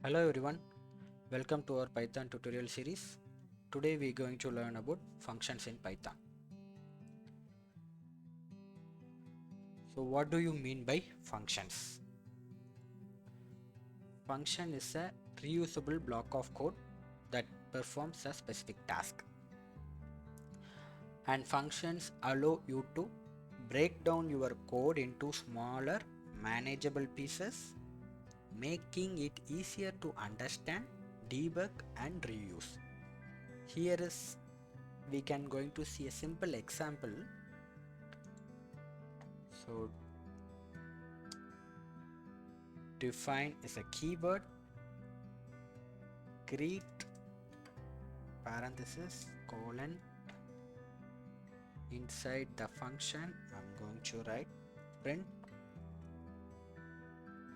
Hello everyone, welcome to our Python tutorial series. Today we are going to learn about functions in Python. So what do you mean by functions? Function is a reusable block of code that performs a specific task. And functions allow you to break down your code into smaller manageable pieces, making it easier to understand, debug and reuse. Here is we can going to see a simple example. So define is a keyword, greet parenthesis colon, inside the function I'm going to write print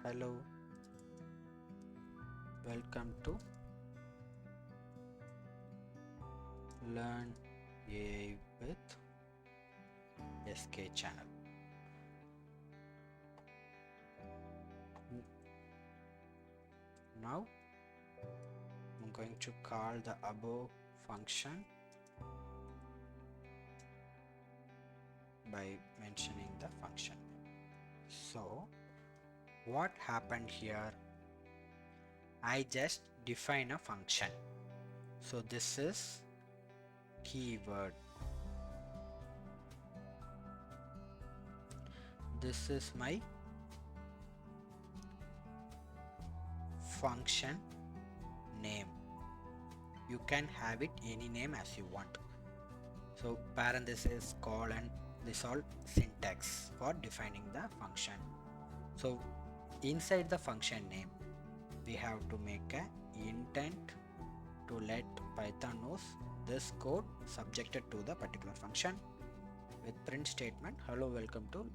hello, welcome to learn AI with SK channel. Now I'm going to call the above function by mentioning the function. So what happened here? I just define a function. So this is keyword. This is my function name. You can have it any name as you want. So parenthesis, colon, this all syntax for defining the function. So inside the function name we have to make a intent to let Python knows this code subjected to the particular function with print statement hello, welcome to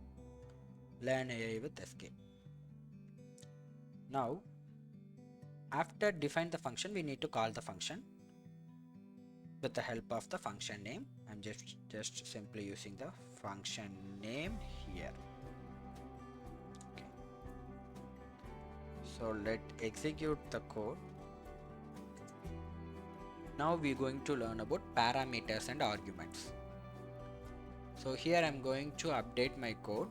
learn AI with SK. Now after define the function we need to call the function with the help of the function name. I'm just simply using the function name here. Okay. So let execute the code. Now we're going to learn about parameters and arguments. So here I'm going to update my code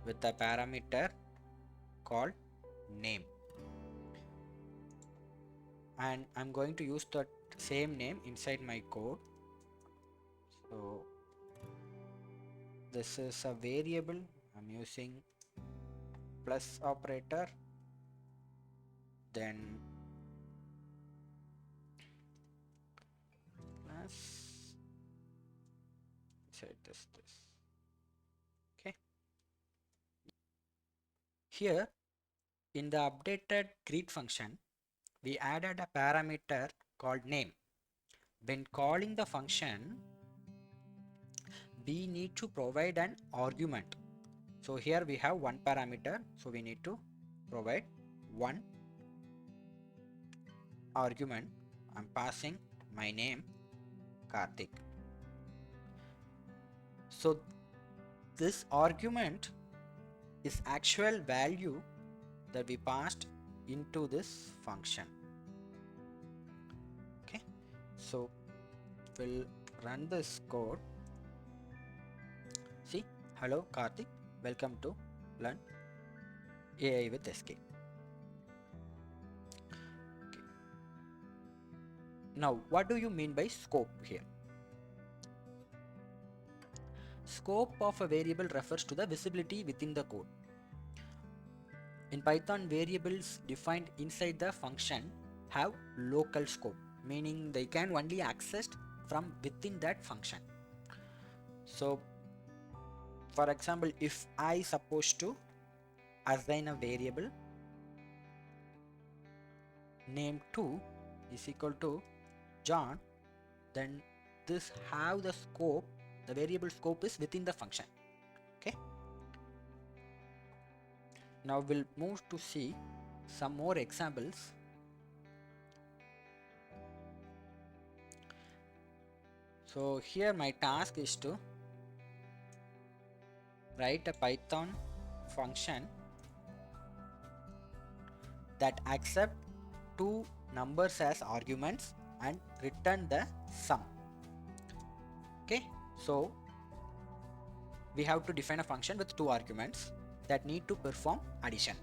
with a parameter called name, and I'm going to use the same name inside my code. So this is a variable. I'm using plus operator, then plus inside this. Okay, here in the updated greet function we added a parameter called name. When calling the function we need to provide an argument. So here we have one parameter, so we need to provide one argument. I'm passing my name Karthik. So this argument is actual value that we passed into this function. Okay, so we'll run this code. See, hello Karthik, welcome to learn AI with SK. Okay. Now what do you mean by scope here? Scope of a variable refers to the visibility within the code. In Python, variables defined inside the function have local scope, meaning they can only accessed from within that function. So for example, if I supposed to assign a variable name 2 is equal to John, then this have the scope, the variable scope is within the function. Okay, now we'll move to see some more examples. So here my task is to write a Python function that accept two numbers as arguments and return the sum. Okay, so we have to define a function with two arguments that need to perform addition.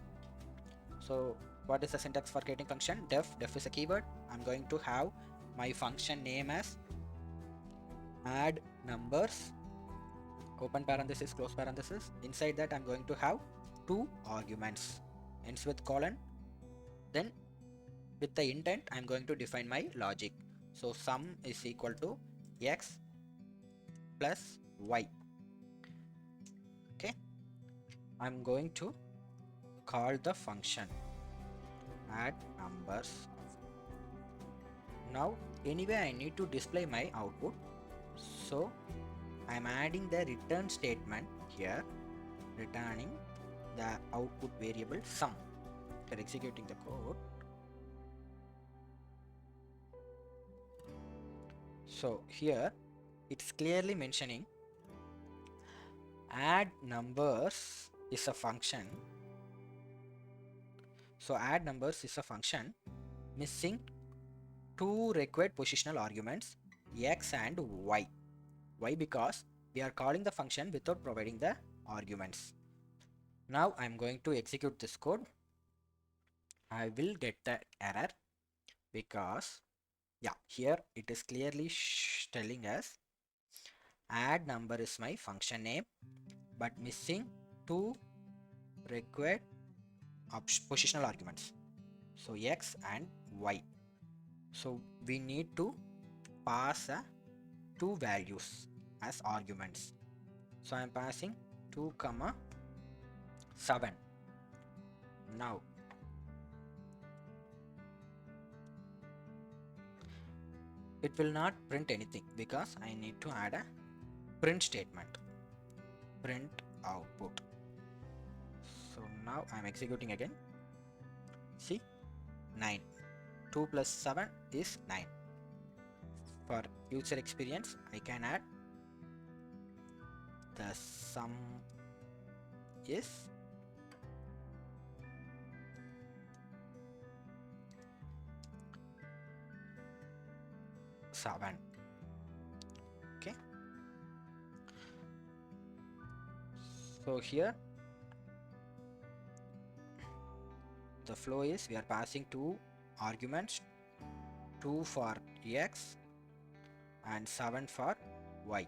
So what is the syntax for creating function? Def is a keyword. I'm going to have my function name as add numbers, open parenthesis, close parenthesis. Inside that I'm going to have two arguments, ends with colon. Then with the intent I'm going to define my logic. So sum is equal to x plus y. Okay, I'm going to call the function add numbers. Now anyway I need to display my output, so I'm adding the return statement here, returning the output variable sum. After executing the code, so here it's clearly mentioning add numbers is a function. So add numbers is a function missing two required positional arguments x and y. Why? Because we are calling the function without providing the arguments. Now I'm going to execute this code. I will get the error because here it is clearly telling us add number is my function name but missing two required positional arguments, so x and y. So we need to pass two values as arguments. So I'm passing 2, 7. Now it will not print anything because I need to add a print statement, print output. So now I'm executing again. See, 9. 2 plus 7 is 9. For user experience I can add the sum is 7. Okay, so here the flow is we are passing two arguments, 2 for x and 7 for y.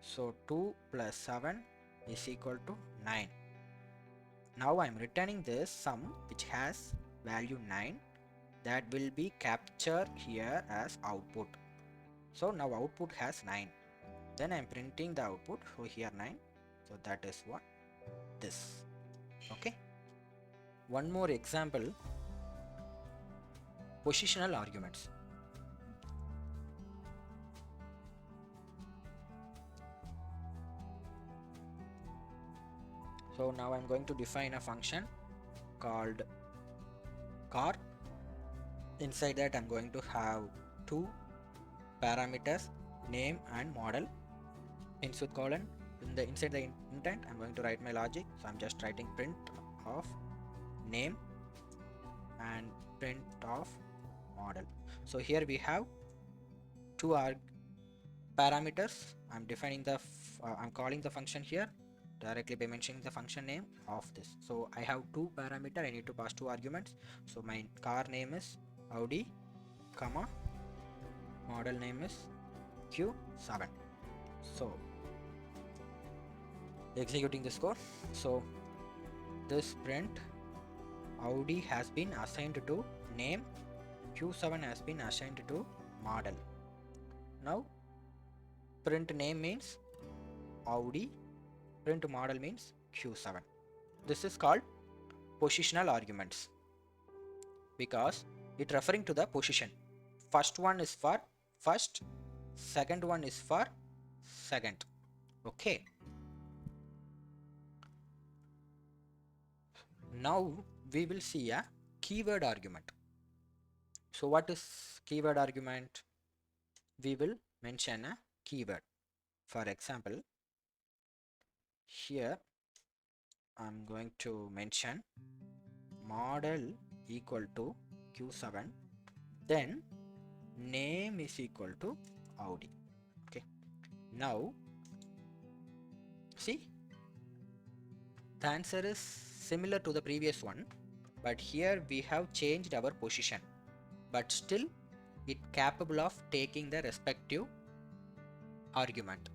So 2 plus 7 is equal to 9. Now I'm returning this sum which has value 9, that will be captured here as output. So now output has 9. Then I'm printing the output, so here 9. So that is what this. Okay. One more example, positional arguments. So now I'm going to define a function called car. Inside that I'm going to have two parameters, name and model, ends with colon. Inside the intent I'm going to write my logic, so I'm just writing print of name and print of model. So here we have two parameters. I'm defining the I'm calling the function here directly by mentioning the function name of this. So I have two parameter, I need to pass two arguments. So my car name is Audi, model name is Q7. So executing this code, so this print Audi has been assigned to name, Q7 has been assigned to model. Now print name means Audi, print model means Q7. This is called positional arguments because it referring to the position. First one is for first, second one is for second. Okay. Now we will see a keyword argument. So what is keyword argument? We will mention a keyword. For example, here I'm going to mention model equal to q7, then name is equal to Audi. Okay, now see, the answer is similar to the previous one, but here we have changed our position, but still it capable of taking the respective argument.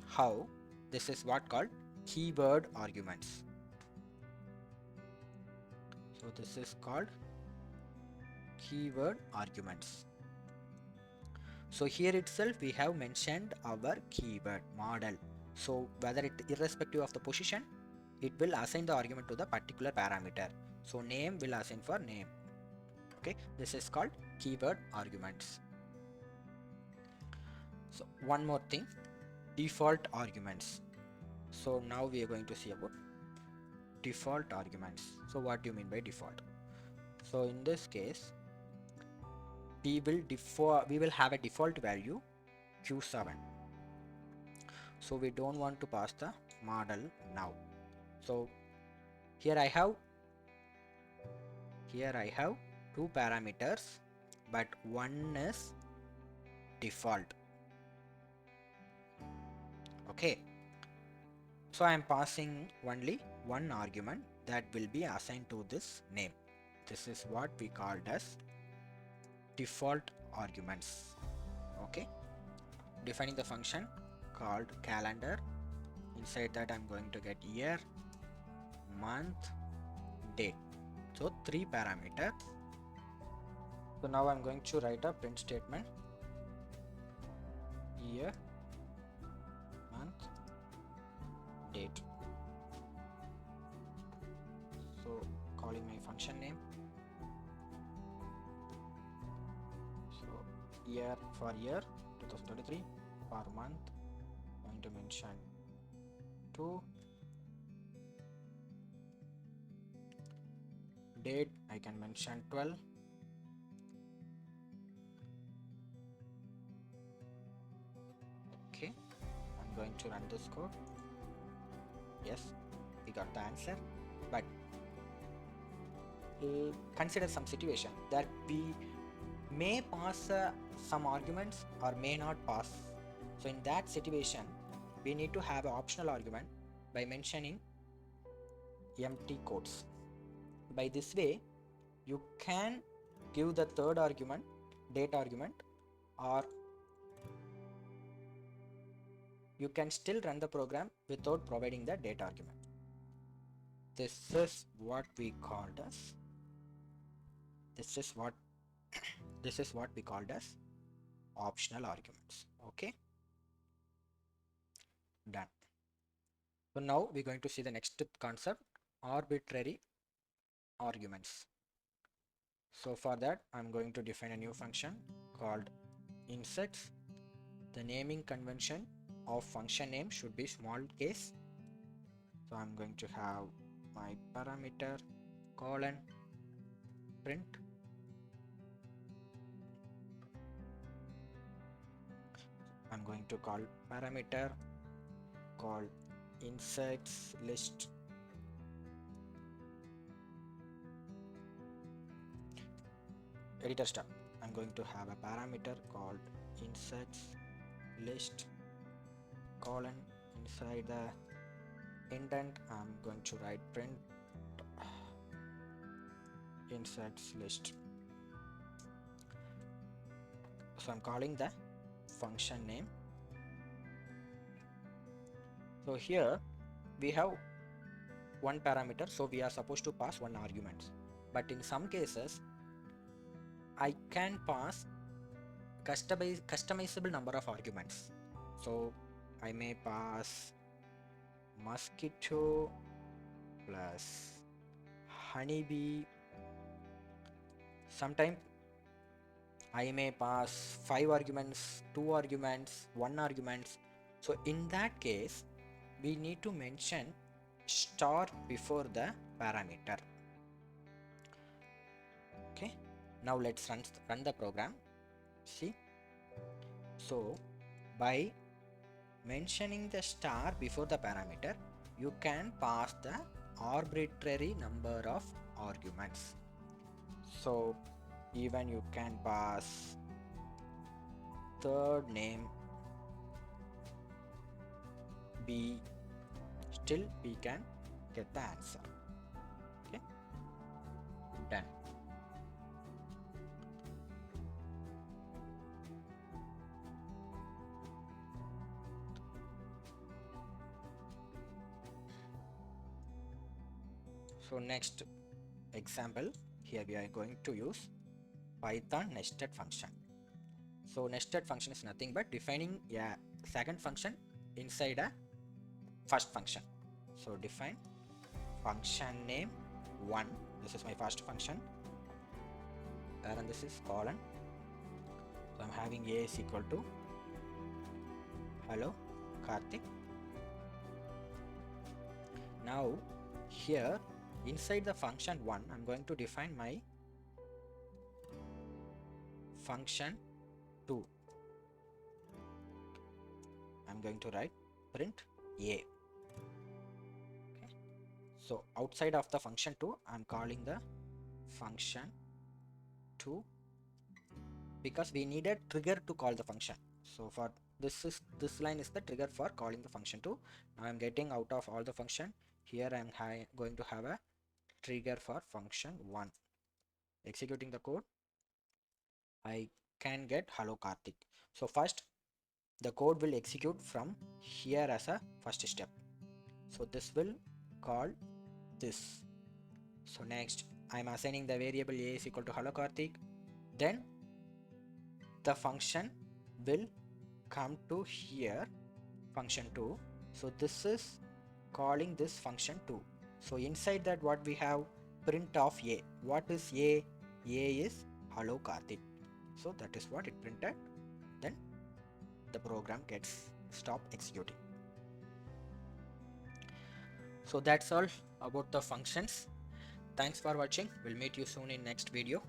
How? This is what called keyword arguments. So this is called keyword arguments. So here itself we have mentioned our keyword model. So whether it irrespective of the position, it will assign the argument to the particular parameter. So name will assign for name. Okay, this is called keyword arguments. So one more thing, default arguments. So now we are going to see about default arguments. So what do you mean by default? So in this case, we will have a default value q7. So we don't want to pass the model now. So here I have two parameters, but one is default. Okay, so I am passing only one argument that will be assigned to this name. This is what we called as default arguments. Okay, defining the function called calendar. Inside that I'm going to get year, month, date. So 3 parameters. So now I'm going to write a print statement, year, month, date. So calling my function name. So year for year 2023, for month I'm going to mention 2, date I can mention 12, okay, I'm going to run this code. Yes, we got the answer, but consider some situation that we may pass some arguments or may not pass. So in that situation we need to have an optional argument by mentioning empty quotes. By this way you can give the third argument, date argument, or you can still run the program without providing the date argument. This is what we called as optional arguments. Okay, done. So now we're going to see the next concept, arbitrary arguments. So for that I'm going to define a new function called insets. The naming convention of function name should be small case. So I'm going to have my parameter colon print. I'm going to call parameter called insets list. Editor step. I'm going to have a parameter called insets list colon. Inside the indent I'm going to write print insets list. So I'm calling the function name. So here we have one parameter, so we are supposed to pass one argument, but in some cases I can pass customizable number of arguments. So I may pass mosquito plus honeybee. Sometimes I may pass 5 arguments, 2 arguments, 1 arguments. So in that case we need to mention star before the parameter. Okay, now let's run the program. See, so by mentioning the star before the parameter you can pass the arbitrary number of arguments. So Even you can pass third name B, still we can get the answer. Okay, done. So next example, here we are going to use Python nested function. So nested function is nothing but defining a second function inside a first function. So define function name 1, this is my first function, parenthesis colon. So I'm having a is equal to hello Karthik. Now here inside the function 1 I'm going to define my function 2. I'm going to write print a. Okay. So outside of the function 2 I'm calling the function 2 because we need a trigger to call the function. So for this line is the trigger for calling the function 2. Now I'm getting out of all the function. Here I'm going to have a trigger for function 1. Executing the code, I can get hello Karthik. So first the code will execute from here as a first step. So this will call this. So next I'm assigning the variable a is equal to hello Karthik. Then the function will come to here function 2. So this is calling this function 2. So inside that what we have, print of a. What is a? A is hello Karthik. So that is what it printed. Then the program gets stopped executing. So that's all about the functions. Thanks for watching. We'll meet you soon in next video.